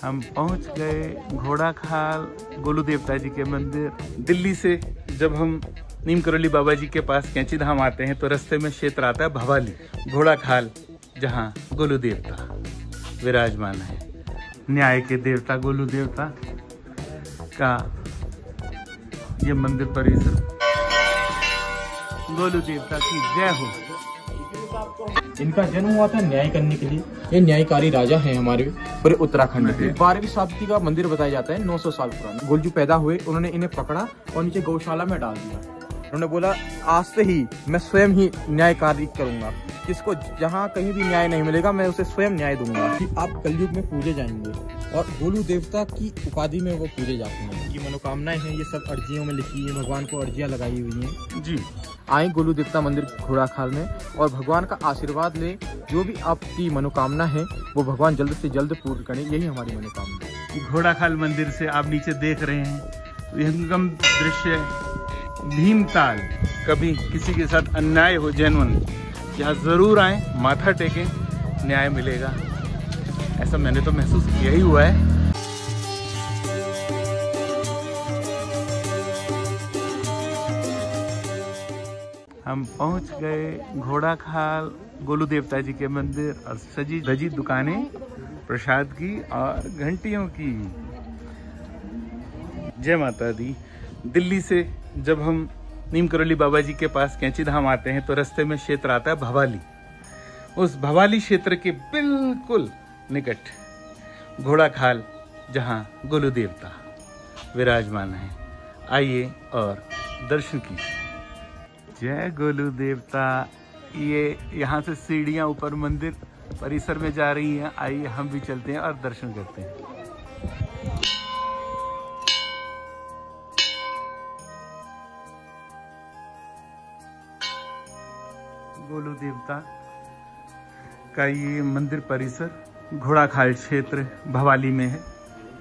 हम पहुंच गए घोड़ाखाल गोलू देवता जी के मंदिर। दिल्ली से जब हम नीम करोली बाबा जी के पास कैंची धाम आते हैं तो रास्ते में क्षेत्र आता है भवाली घोड़ाखाल, जहां गोलू देवता विराजमान है। न्याय के देवता गोलू देवता का ये मंदिर परिसर। गोलू देवता की जय हो। इनका जन्म हुआ था न्याय करने के लिए। ये न्यायकारी राजा हैं हमारे पूरे उत्तराखंड के। 12वीं शताब्दी का मंदिर बताया जाता है, 900 साल पुराना। गोलजू पैदा हुए, उन्होंने इन्हें पकड़ा और नीचे गौशाला में डाल दिया। उन्होंने बोला आज से ही मैं स्वयं ही न्यायकारी करूंगा, जिसको जहाँ कहीं भी न्याय नहीं मिलेगा मैं उसे स्वयं न्याय दूंगा कि आप कलयुग में पूजे जाएंगे। और गोलू देवता की उपाधि में वो पूजे जाते हैं। ये मनोकामनाएं हैं, ये सब अर्जियों में लिखी है, भगवान को अर्जियां लगाई हुई हैं जी। आए गोलू देवता मंदिर घोड़ाखाल में और भगवान का आशीर्वाद ले। जो भी आपकी मनोकामना है वो भगवान जल्द से जल्द पूर्ण करें, यही हमारी मनोकामना है। घोड़ाखाल मंदिर से आप नीचे देख रहे हैं विहंगम दृश्य, भीमताल। कभी किसी के साथ अन्याय हो जेन्युइन, यहाँ जरूर आए, माथा टेकें, न्याय मिलेगा। ऐसा मैंने तो महसूस किया ही हुआ है। हम पहुंच गए घोड़ाखाल गोलू देवता जी के मंदिर और सजी धजी दुकानें प्रसाद की और घंटियों की। जय माता दी। दिल्ली से जब हम नीम करोली बाबा जी के पास कैंची धाम आते हैं तो रास्ते में क्षेत्र आता है भवाली। उस भवाली क्षेत्र के बिल्कुल निकट घोड़ाखाल, जहां गोलू देवता विराजमान है। आइए और दर्शन कीजिए। जय गोलू देवता। ये यहाँ से सीढ़ियाँ ऊपर मंदिर परिसर में जा रही हैं। आइए हम भी चलते हैं और दर्शन करते हैं। गोलू देवता का ये मंदिर परिसर घोड़ाखाल क्षेत्र भवाली में है।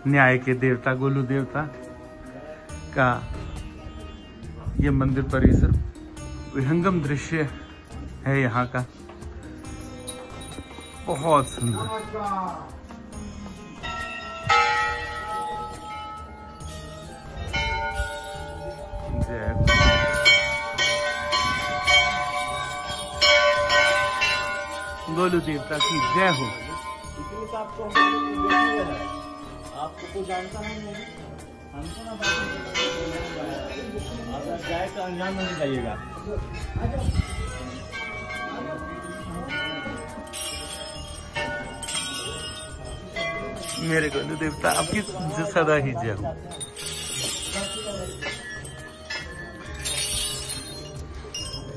न्याय के देवता गोलू देवता का ये मंदिर परिसर। विहंगम दृश्य है यहाँ का, बहुत सुंदर। जय गोलू देवता की जय हो। आपको कुछ जानता है, हमको ना अगर जाए तो अनजान में जाइएगा। मेरे गोलू देवता आपकी सदा ही जय हो।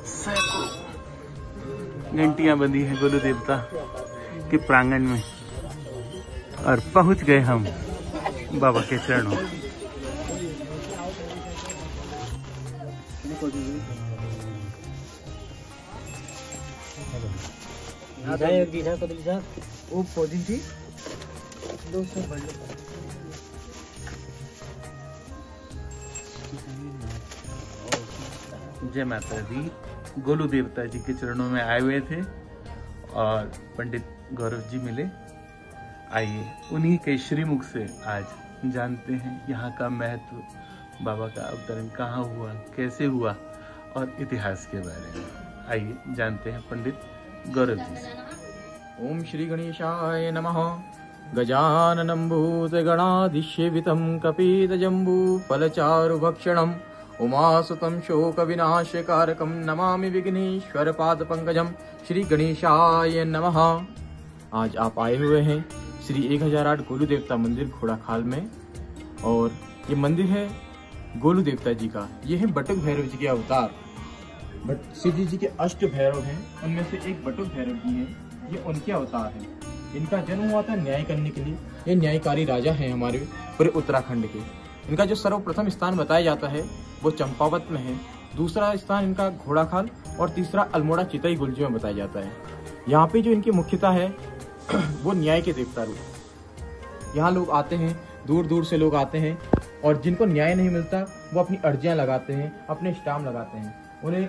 सैकड़ों घंटियां बंधी हैं गोलू देवता के प्रांगण में और पहुंच गए हम बाबा के चरणों। जय माता दी। गोलू देवता जी के चरणों में आए हुए थे और पंडित गौरव जी मिले। आइए उन्हीं के श्रीमुख से आज जानते हैं यहाँ का महत्व, बाबा का अवतरण कहाँ हुआ, कैसे हुआ और इतिहास के बारे में। आइए जानते हैं पंडित गौरव जी से। ओम श्री गणेशाय नमः। गजाननं भूतगणाधिसेवितं कपितजम्बू फलचारुभक्षणम् उमासुतं शोकविनाशकारकं नमामि विघ्नेश्वर पादपंकजं। श्री गणेशाय नमः। आज आप आए हुए हैं श्री 1008 गोलू देवता मंदिर घोड़ाखाल में और ये मंदिर है गोलू देवता जी का। ये है बटुक भैरव जी के अवतार। शिव जी के अष्ट भैरव हैं, उनमें से एक बटुक भैरव जी हैं, ये उनके अवतार हैं। इनका जन्म हुआ था न्याय करने के लिए। ये न्यायकारी राजा हैं हमारे पूरे उत्तराखंड के। इनका जो सर्वप्रथम स्थान बताया जाता है वो चंपावत में है, दूसरा स्थान इनका घोड़ाखाल और तीसरा अल्मोड़ा चितई गुलजू में बताया जाता है। यहाँ पे जो इनकी मुख्यता है वो न्याय के देवता रूप। यहाँ लोग आते हैं, दूर दूर से लोग आते हैं और जिनको न्याय नहीं मिलता वो अपनी अर्जियां लगाते हैं, अपने स्टाम्प लगाते हैं। उन्हें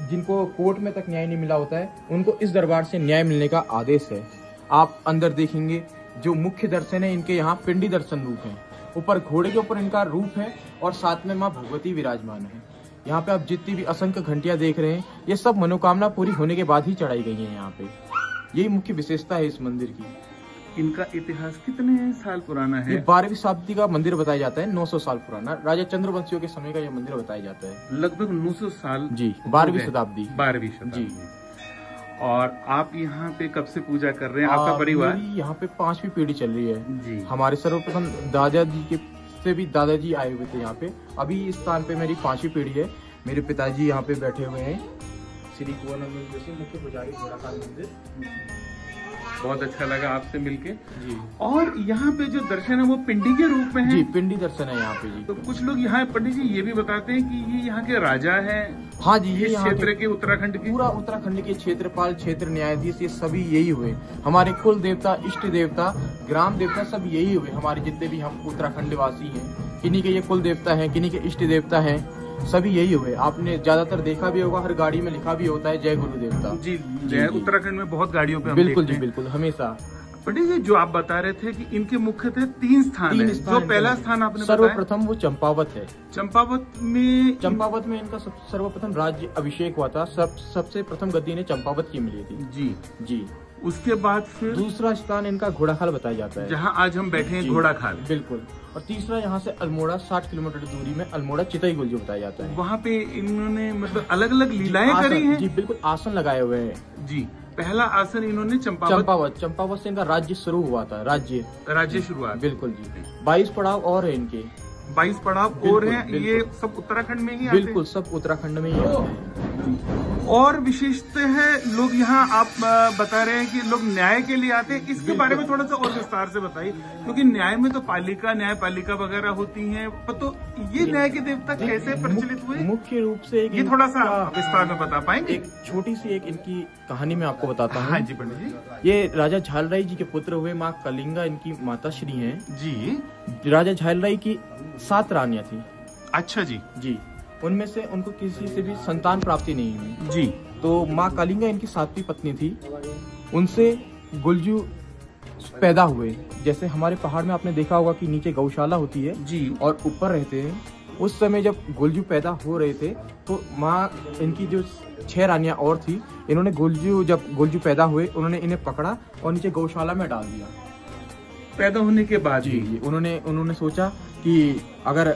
जिनको कोर्ट में तक न्याय नहीं मिला होता है उनको इस दरबार से न्याय मिलने का आदेश है। आप अंदर देखेंगे जो मुख्य दर्शन है इनके यहाँ पिंडी दर्शन रूप है। ऊपर घोड़े के ऊपर इनका रूप है और साथ में माँ भगवती विराजमान है। यहाँ पे आप जितनी भी असंख्य घंटियां देख रहे हैं ये सब मनोकामना पूरी होने के बाद ही चढ़ाई गई है यहाँ पे। यही मुख्य विशेषता है इस मंदिर की। इनका इतिहास कितने साल पुराना है? ये 12वीं शताब्दी का मंदिर बताया जाता है, 900 साल पुराना। राजा चंद्रवंशियों के समय का ये मंदिर बताया जाता है। लगभग 900 साल जी, 12वीं शताब्दी। 12वीं शताब्दी जी। और आप यहाँ पे कब से पूजा कर रहे हैं? आपका परिवार? यहाँ पे 5वीं पीढ़ी चल रही है जी। हमारे सर्वप्रथम दादाजी के से भी दादाजी आए हुए थे यहाँ पे। अभी इस स्थान पे मेरी 5वीं पीढ़ी है। मेरे पिताजी यहाँ पे बैठे हुए हैं, श्री कुंवरानंद जोशी मुख्य पुजारी घोड़ाखाल मंदिर। बहुत अच्छा लगा आपसे मिलके जी। और यहाँ पे जो दर्शन है वो पिंडी के रूप में है? जी, पिंडी दर्शन है यहाँ पे जी। तो कुछ लोग यहाँ पंडित जी ये भी बताते हैं कि ये यहाँ के राजा हैं। हाँ जी, ये इस क्षेत्र के उत्तराखंड के पूरा उत्तराखंड के क्षेत्रपाल, क्षेत्र न्यायाधीश, ये सभी यही हुए। हमारे कुल देवता, इष्ट देवता, ग्राम देवता सब यही हुए। हमारे जितने भी हम उत्तराखंड वासी हैं, किन्हीं के ये कुल देवता हैं, किन्हीं के इष्ट देवता हैं, सभी यही हुए। आपने ज्यादातर देखा भी होगा, हर गाड़ी में लिखा भी होता है जय गुरु देवता। जी, उत्तराखंड में बहुत गाड़ियों पे हम बिल्कुल देखते जी, बिल्कुल, हमेशा। पंडित जी जो आप बता रहे थे कि इनके मुख्यतः 3 स्थान है। जो पहला स्थान आपने बताया सर्वप्रथम वो चंपावत है। चंपावत में इनका सर्वप्रथम राज्य अभिषेक हुआ था। सबसे प्रथम गद्दी इन्हें चंपावत की मिली थी। जी जी। उसके बाद फिर दूसरा स्थान इनका घोड़ाखाल बताया जाता है, जहाँ आज हम बैठे हैं, घोड़ाखाल। बिल्कुल। और तीसरा यहाँ से अल्मोड़ा 60 किलोमीटर दूरी में अल्मोड़ा चितई गुलजू बताया जाता है। वहाँ पे इन्होंने मतलब अलग अलग लीलाएं करी हैं। जी बिल्कुल, आसन लगाए हुए हैं। जी, पहला आसन इन्होंने चंपावत से इनका राज्य शुरू हुआ था। राज्य शुरुआत। बिल्कुल जी। 22 पड़ाव और है इनके। 22 पड़ाव और हैं। ये सब उत्तराखंड में ही आते हैं? बिल्कुल, सब उत्तराखंड में ही आते हैं। और विशेषता है लोग यहाँ आप बता रहे हैं कि लोग न्याय के लिए आते हैं। इसके बारे में थोड़ा सा और विस्तार से बताइए, क्योंकि न्याय में तो न्यायपालिका वगैरह होती है। तो ये न्याय के देवता कैसे प्रचलित हुए? मुख्य रूप से ये थोड़ा सा विस्तार में बता पाएंगे? एक छोटी सी एक इनकी कहानी मैं आपको बताता हूँ। हाँ जी पंडित जी। ये राजा झालराय जी के पुत्र हुए। माँ कलिंगा इनकी माता श्री हैं जी। राजा झालराय की 7 रानियां थी। अच्छा जी। जी। उनमें से उनको किसी से भी संतान प्राप्ति नहीं हुई जी। तो माँ कलिंगा इनकी 7वीं पत्नी थी। उनसे गुलजू पैदा हुए। जैसे हमारे पहाड़ में आपने देखा होगा कि नीचे गौशाला होती है जी, और ऊपर रहते हैं। उस समय जब गुलजू पैदा हो रहे थे तो माँ इनकी जो 6 रानियां और थी, इन्होंने जब गुलजू पैदा हुए उन्होंने इन्हें पकड़ा और नीचे गौशाला में डाल दिया। पैदा होने के बाद जी उन्होंने सोचा कि अगर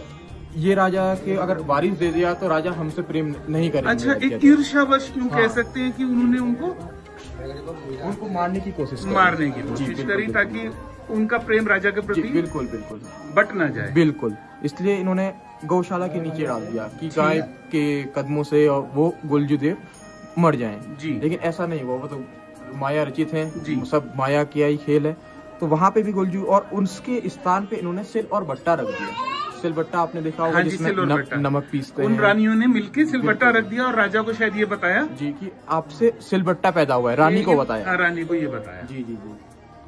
ये राजा के अगर वारिस दे दिया तो राजा हमसे प्रेम नहीं करेंगे। अच्छा, एक ईर्ष्यावश यूं कह सकते हैं कि उन्होंने उनको मारने की कोशिश करी ताकि उनका प्रेम राजा के प्रति बिल्कुल बट ना जाए। बिल्कुल, इसलिए इन्होंने गौशाला के नीचे डाल दिया कि गाय के कदमों से वो गुलजू देव मर जाएं। जी। लेकिन ऐसा नहीं हुआ, वो तो माया रचित है, सब माया किया ही खेल है। तो वहाँ पे भी गुलजू और उसके स्थान पे इन्होंने सिल और भट्टा रख दिया। सिलबट्टा आपने देखा होगा, जिसमें नमक पीसते हैं। उन रानियों ने मिलकर सिलबट्टा रख दिया और राजा को शायद ये बताया जी कि आपसे सिलबट्टा पैदा हुआ है। रानी को बताया। रानी को ये बताया। जी।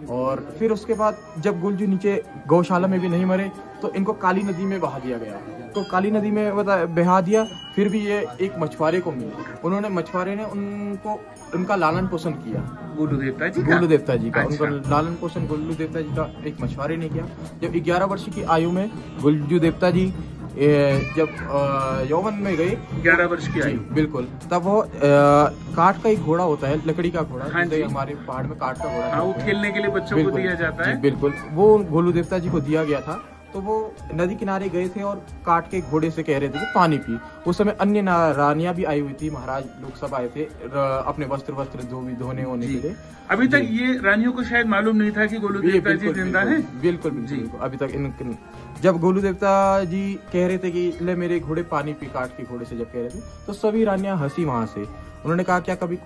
और फिर उसके बाद जब गुलजू नीचे गौशाला में भी नहीं मरे तो इनको काली नदी में बहा दिया गया। तो काली नदी में बहा दिया। फिर भी ये एक मछुआरे को मिले। मछुआरे ने उनका लालन पोषण किया। गुल्लू देवता जी का। उनका लालन पोषण गुल्लू देवता जी का एक मछुआरे ने किया। जब 11 वर्ष की आयु में गुल्जू देवता जी जब यौवन में गए, 11 वर्ष की आयु, बिल्कुल, तब वो काठ का एक घोड़ा होता है, लकड़ी का घोड़ा। हाँ जी। हमारे पहाड़ में काठ का घोड़ा, वो खेलने के लिए बच्चों को दिया जाता है। बिल्कुल, वो गुल्लू देवता जी को दिया गया था। तो वो नदी किनारे गए थे और काट के घोड़े से कह रहे थे कि पानी पी। उस समय अन्य रानियां भी आई हुई थी, महाराज लोग सब आए थे अपने वस्त्र धोने होने के लिए। अभी तक ये रानियों को शायद मालूम नहीं था कि गोलू देवता जी जिंदा है। बिल्कुल जी। अभी तक जब गोलू देवता जी कह रहे थे कि ले मेरे घोड़े पानी पी, काट के घोड़े से जब कह रहे थे तो सभी रानियां हंसी वहां से। उन्होंने कहा क्या कभी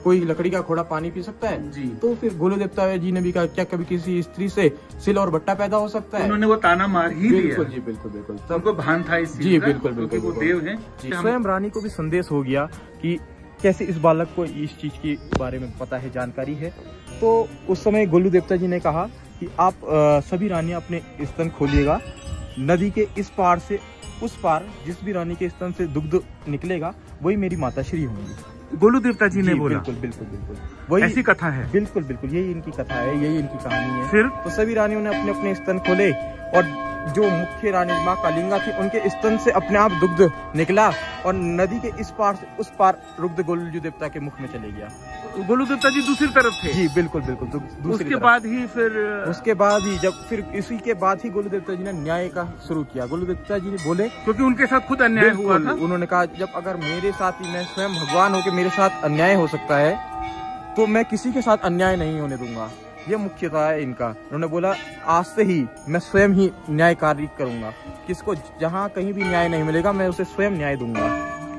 कोई लकड़ी का घोड़ा पानी पी सकता है जी? तो फिर गोलू देवता जी ने भी कहा क्या कभी किसी स्त्री से सिल और बट्टा पैदा हो सकता है? उन्होंने वो ताना मार ही दिया। बिल्कुल जी, बिल्कुल। सबको भान था इस चीज जी, का, बिल्कुल। वो देव हैं। स्वयं रानी को भी संदेश हो गया कि कैसे इस बालक को इस चीज के बारे में पता है, जानकारी है। तो उस समय गोलू देवता जी ने कहा कि आप सभी रानियां अपने स्तन खोलिएगा, नदी के इस पार से उस पार जिस भी रानी के स्तन से दुग्ध निकलेगा वही मेरी माताश्री होंगी। गोलू देवता जी ने बोला। बिल्कुल बिल्कुल बिल्कुल वही ऐसी कथा है। बिल्कुल बिल्कुल यही इनकी कथा है, यही इनकी कहानी है। फिर तो सभी रानियों ने अपने अपने स्तन खोले और जो मुख्य रानी माँ कालिंगा थी उनके स्तन से अपने आप दुग्ध निकला और नदी के इस पार से उस पार दुग्ध गोलू देवता के मुख में चले गया। गोलू देवता जी दूसरी तरफ थे। जी बिल्कुल बिल्कुल। उसके बाद ही फिर उसके बाद ही जब फिर इसी के बाद ही गोलू देवता जी ने न्याय का शुरू किया। गोलू देवता जी ने बोले, क्योंकि उनके साथ खुद अन्याय हुआ था। उन्होंने कहा जब अगर मेरे साथ ही मैं स्वयं भगवान होकर मेरे साथ अन्याय हो सकता है तो मैं किसी के साथ अन्याय नहीं होने दूंगा। ये मुख्यता है इनका। उन्होंने बोला आज से ही मैं स्वयं ही न्याय कार्य करूंगा, किसको जहाँ कहीं भी न्याय नहीं मिलेगा मैं उसे स्वयं न्याय दूंगा।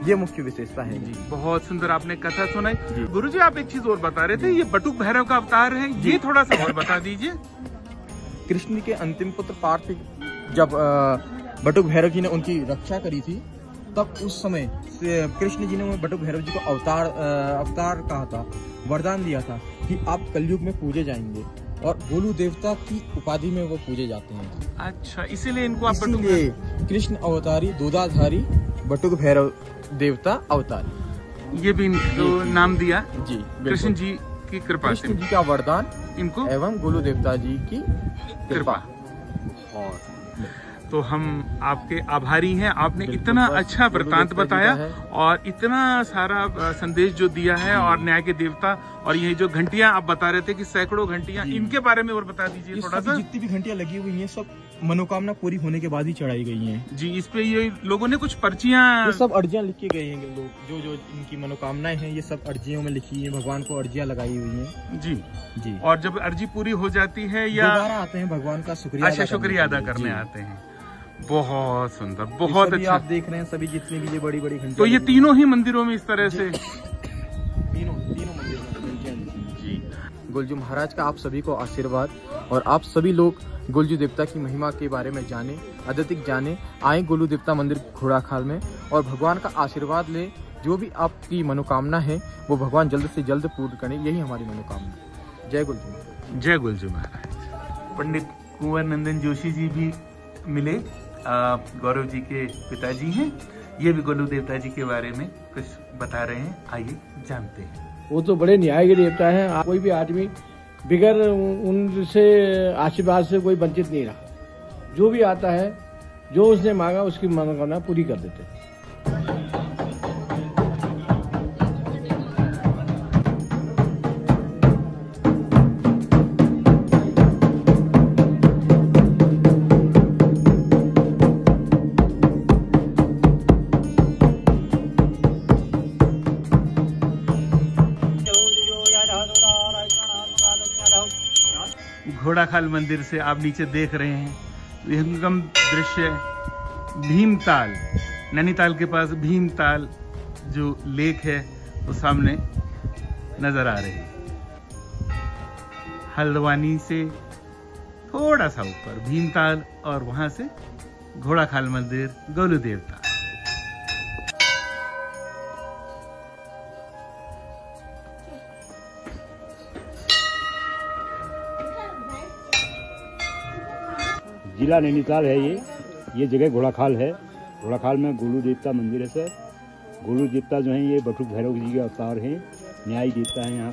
ये मुख्य विशेषता है जी। बहुत सुंदर आपने कथा सुनाई। गुरुजी आप एक चीज और बता रहे थे, ये बटुक भैरव का अवतार है, ये थोड़ा सा और बता दीजिए। कृष्ण के अंतिम पुत्र पार्थ जब बटुक भैरव जी ने उनकी रक्षा करी थी तब उस समय कृष्ण जी ने बटुक भैरव जी को अवतार कहा था, वरदान दिया था कि आप कलयुग में पूजे जाएंगे और गोलू देवता की उपाधि में वो पूजे जाते हैं। अच्छा, इसीलिए इनको आप इसीलिए कृष्ण अवतारी दूधाधारी बटुक भैरव देवता अवतारी ये भी इनको नाम दिया जी। कृष्ण जी की कृपा, कृष्ण जी का वरदान इनको एवं गोलू देवता जी की कृपा। तो हम आपके आभारी हैं, आपने इतना अच्छा वृत्तांत बताया और इतना सारा संदेश जो दिया है और न्याय के देवता। और ये जो घंटियां आप बता रहे थे कि सैकड़ों घंटियां, इनके बारे में और बता दीजिए थोड़ा सा। जितनी भी घंटियां लगी हुई हैं सब मनोकामना पूरी होने के बाद ही चढ़ाई गई हैं जी। इस पे ये लोगों ने कुछ पर्चियां, ये सब अर्जियां लिख के गए हैं लोग, जो जो इनकी मनोकामनाएं हैं ये सब अर्जियों में लिखी है, भगवान को अर्जियां लगाई हुई हैं जी जी। और जब अर्जी पूरी हो जाती है या दोबारा आते हैं भगवान का शुक्रिया अदा करने आते हैं। बहुत सुंदर, बहुत अच्छा। आप देख रहे हैं सभी जितनी भी ये बड़ी बड़ी घंटियां, तो ये तीनों ही मंदिरों में इस तरह से तीनों मंदिरों में जी। गोलजू महाराज का आप सभी को आशीर्वाद और आप सभी लोग गोलजू देवता की महिमा के बारे में जाने, अत्यधिक जाने, आए गोलू देवता मंदिर घोड़ाखाल में और भगवान का आशीर्वाद ले। जो भी आपकी मनोकामना है वो भगवान जल्द से जल्द पूर्ण करें, यही हमारी मनोकामना। जय गोलजू। जय गोलजू महाराज। पंडित कुंवर नंदन जोशी जी भी मिले, गौरव जी के पिताजी हैं। ये भी गोलू देवता जी के बारे में कुछ बता रहे हैं, आइए जानते हैं। वो तो बड़े न्याय के देवता हैं। कोई भी आदमी बिगर उनसे आशीर्वाद से कोई वंचित नहीं रहा। जो भी आता है, जो उसने मांगा उसकी मनोकामना पूरी कर देते हैं। घोड़ाखाल मंदिर से आप नीचे देख रहे हैं विहंगम दृश्य, भीमताल, नैनीताल के पास भीमताल जो लेक है वो सामने नजर आ रही है। हल्द्वानी से थोड़ा सा ऊपर भीमताल और वहां से घोड़ाखाल मंदिर, गोलू देवता। जिला नैनीताल है ये जगह घोड़ाखाल है। घोड़ाखाल में गोलू देवता मंदिर है सर। गोलू देवता जो हैं ये बटुक भैरव जी के अवतार हैं, न्याय देवता है। यहाँ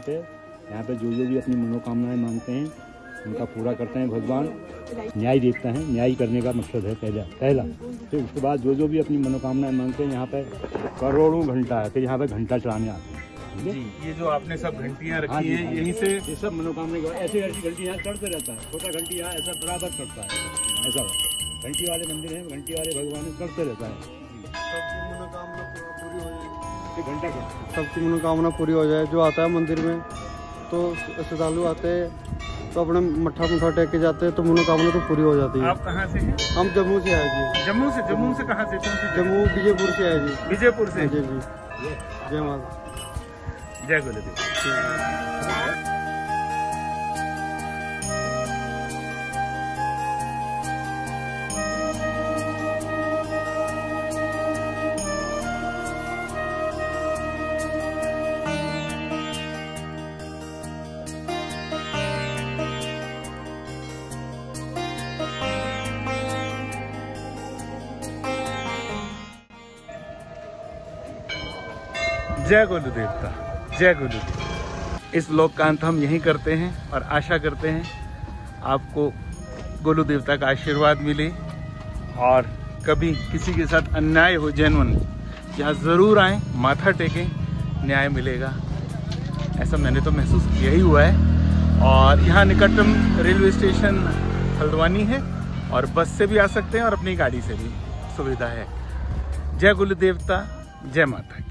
पे जो भी अपनी मनोकामनाएं मांगते हैं उनका पूरा करते हैं भगवान। न्याय देवता है, न्याय करने का मकसद है पहला। फिर उसके बाद जो भी अपनी मनोकामनाएं मांगते हैं यहाँ पे करोड़ों घंटा है, फिर यहाँ पे घंटा चढ़ाने आते हैं जी। ये जो आपने सब घंटियां रखी हैं यहीं से ये सब मनोकामना ऐसी घंटी यहाँ चढ़ते रहता है। छोटा घंटी यहाँ ऐसा बराबर चढ़ता है, ऐसा घंटी वाले मंदिर है, घंटी वाले भगवान चढ़ते रहता है। सबकी मनोकामना पूरी हो जाए। जो आता है मंदिर में तो श्रद्धालु आते हैं तो अपने मट्ठा टेक के जाते हैं तो मनोकामना तो पूरी हो जाती है। आप कहाँ से हैं? हम जम्मू से आए जी। जम्मू से कहाँ से? जम्मू विजयपुर से आए जी। विजयपुर से जी जी। जय माता, जय गुरुदेव। जय गोलू देवता, जय गोलू देवता। इस व्लॉग का अंत हम यहीं करते हैं और आशा करते हैं आपको गोलू देवता का आशीर्वाद मिले और कभी किसी के साथ अन्याय हो जेन्युइन, यहाँ ज़रूर आएँ, माथा टेकें, न्याय मिलेगा। ऐसा मैंने तो महसूस किया ही हुआ है। और यहाँ निकटतम रेलवे स्टेशन हल्द्वानी है और बस से भी आ सकते हैं और अपनी गाड़ी से भी सुविधा है। जय गोलू देवता, जय माता की।